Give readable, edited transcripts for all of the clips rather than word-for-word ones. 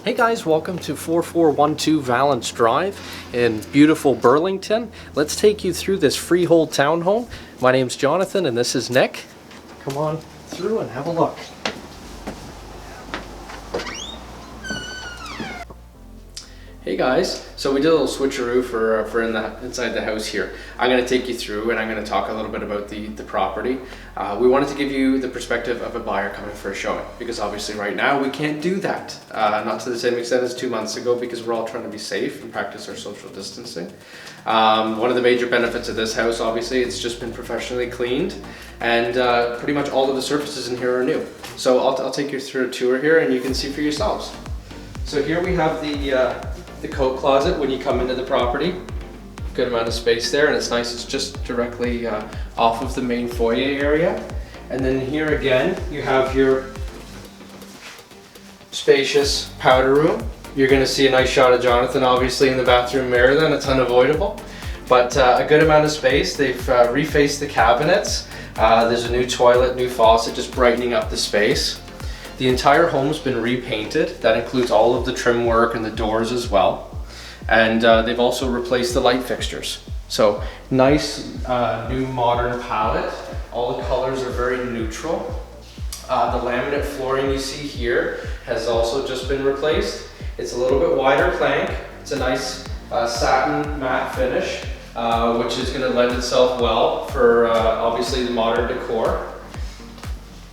Hey guys, welcome to 4412 Vallence Drive in beautiful Burlington. Let's take you through this freehold townhome. My name's Jonathan and this is Nick. Come on through and have a look. Hey guys, so we did a little switcheroo for inside the house here. I'm going to take you through and I'm going to talk a little bit about the property. We wanted to give you the perspective of a buyer coming for a showing, because obviously right now we can't do that. Not to the same extent as 2 months ago, because we're all trying to be safe and practice our social distancing. One of the major benefits of this house, obviously, it's just been professionally cleaned, and pretty much all of the surfaces in here are new. So I'll take you through a tour here and you can see for yourselves. So here we have the coat closet when you come into the property. Good amount of space there, and it's nice, it's just directly off of the main foyer area. And then here again, you have your spacious powder room. You're gonna see a nice shot of Jonathan obviously in the bathroom mirror then, it's unavoidable. But a good amount of space. They've refaced the cabinets. There's a new toilet, new faucet, just brightening up the space. The entire home's been repainted. That includes all of the trim work and the doors as well. And they've also replaced the light fixtures. So nice new modern palette. All the colors are very neutral. The laminate flooring you see here has also just been replaced. It's a little bit wider plank. It's a nice satin matte finish, which is going to lend itself well for obviously the modern decor.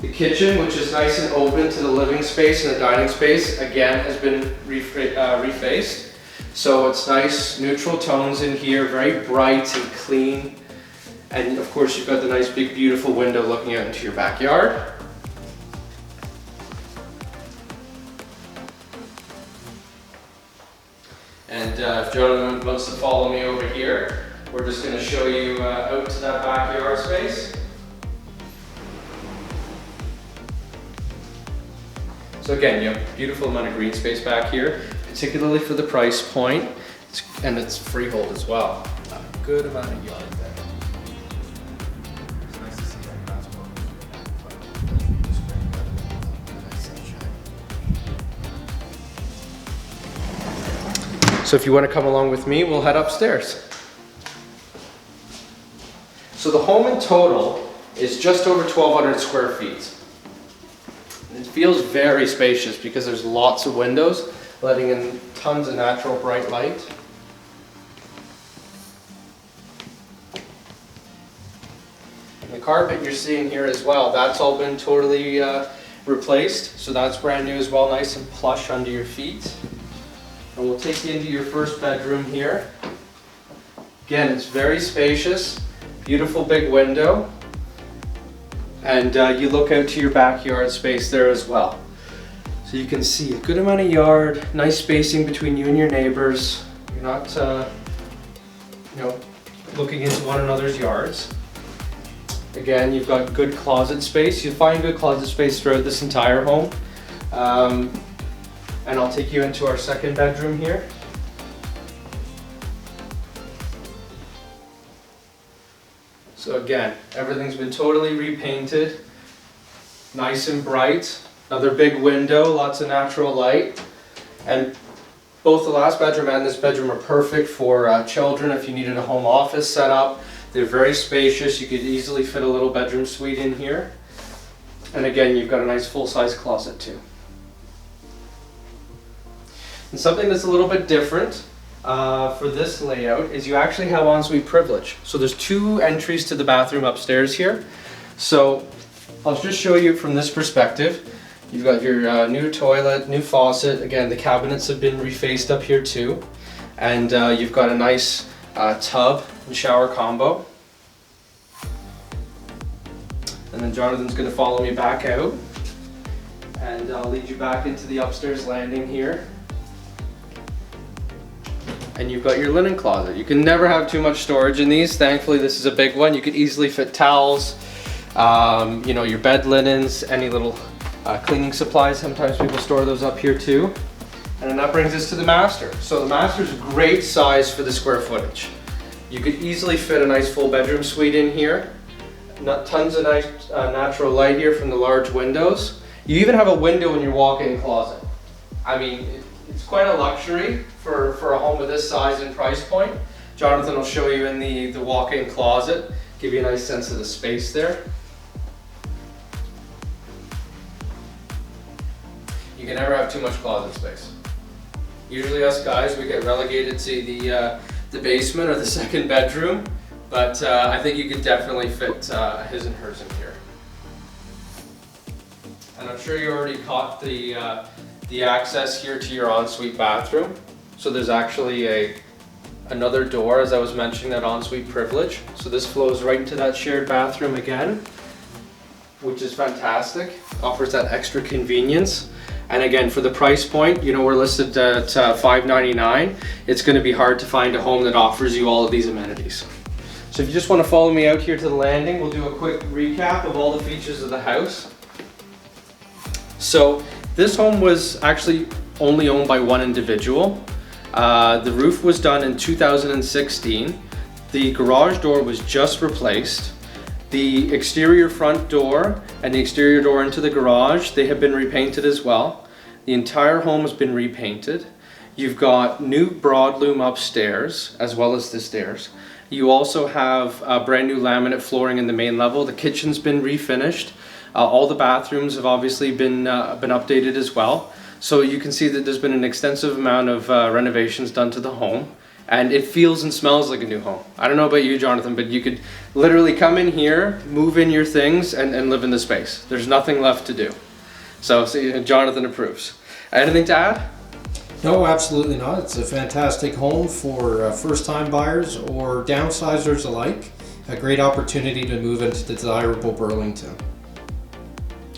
The kitchen, which is nice and open to the living space and the dining space, again has been refaced. So it's nice neutral tones in here, very bright and clean. And of course you've got the nice big beautiful window looking out into your backyard. And if Jonathan wants to follow me over here, we're just going to show you out to that backyard space. So again, you have a beautiful amount of green space back here, particularly for the price point, and it's freehold as well. A good amount of yard there. It's nice to see that grass So if you want to come along with me, we'll head upstairs. So the home in total is just over 1,200 square feet. It feels very spacious because there's lots of windows, letting in tons of natural bright light. And the carpet you're seeing here as well, that's all been totally replaced. So that's brand new as well, nice and plush under your feet. And we'll take you into your first bedroom here. Again, it's very spacious, beautiful big window. And you look out to your backyard space there as well. So you can see a good amount of yard, nice spacing between you and your neighbors. You're not looking into one another's yards. Again, you've got good closet space. You'll find good closet space throughout this entire home. And I'll take you into our second bedroom here. So again, everything's been totally repainted, nice and bright. Another big window, lots of natural light. And both the last bedroom and this bedroom are perfect for children if you needed a home office setup. They're very spacious. You could easily fit a little bedroom suite in here. And again, you've got a nice full-size closet too. And something that's a little bit different for this layout is you actually have ensuite privilege. So there's two entries to the bathroom upstairs here. So I'll just show you from this perspective. You've got your new toilet, new faucet. Again, the cabinets have been refaced up here too. And you've got a nice tub and shower combo. And then Jonathan's going to follow me back out. And I'll lead you back into the upstairs landing here. And you've got your linen closet. You can never have too much storage in these. Thankfully, this is a big one. You could easily fit towels, your bed linens, any little cleaning supplies. Sometimes people store those up here too. And then that brings us to the master. So the master's a great size for the square footage. You could easily fit a nice full bedroom suite in here. Tons of nice natural light here from the large windows. You even have a window in your walk-in closet. I mean, It's quite a luxury for a home of this size and price point. Jonathan will show you in the walk-in closet, give you a nice sense of the space there. You can never have too much closet space. Usually us guys, we get relegated to the basement or the second bedroom, but I think you could definitely fit his and hers in here. And I'm sure you already caught the access here to your ensuite bathroom. So there's actually another door, as I was mentioning, that ensuite privilege. So this flows right into that shared bathroom again, which is fantastic. Offers that extra convenience. And again, for the price point, you know, we're listed at $599. It's going to be hard to find a home that offers you all of these amenities. So if you just want to follow me out here to the landing, we'll do a quick recap of all the features of the house. So this home was actually only owned by one individual. The roof was done in 2016. The garage door was just replaced. The exterior front door and the exterior door into the garage, they have been repainted as well. The entire home has been repainted. You've got new broadloom upstairs as well as the stairs. You also have brand new laminate flooring in the main level. The kitchen's been refinished. All the bathrooms have obviously been updated as well. So you can see that there's been an extensive amount of renovations done to the home. And it feels and smells like a new home. I don't know about you, Jonathan, but you could literally come in here, move in your things, and live in the space. There's nothing left to do. So Jonathan approves. Anything to add? No, absolutely not. It's a fantastic home for first-time buyers or downsizers alike. A great opportunity to move into desirable Burlington.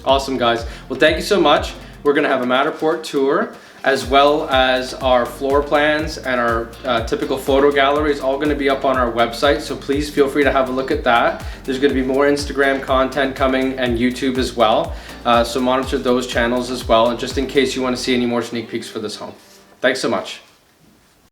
Awesome, guys. Well, thank you so much. We're going to have a Matterport tour, as well as our floor plans and our typical photo galleries, all going to be up on our website, so please feel free to have a look at that. There's going to be more Instagram content coming and YouTube as well, so monitor those channels as well, and just in case you want to see any more sneak peeks for this home. Thanks so much.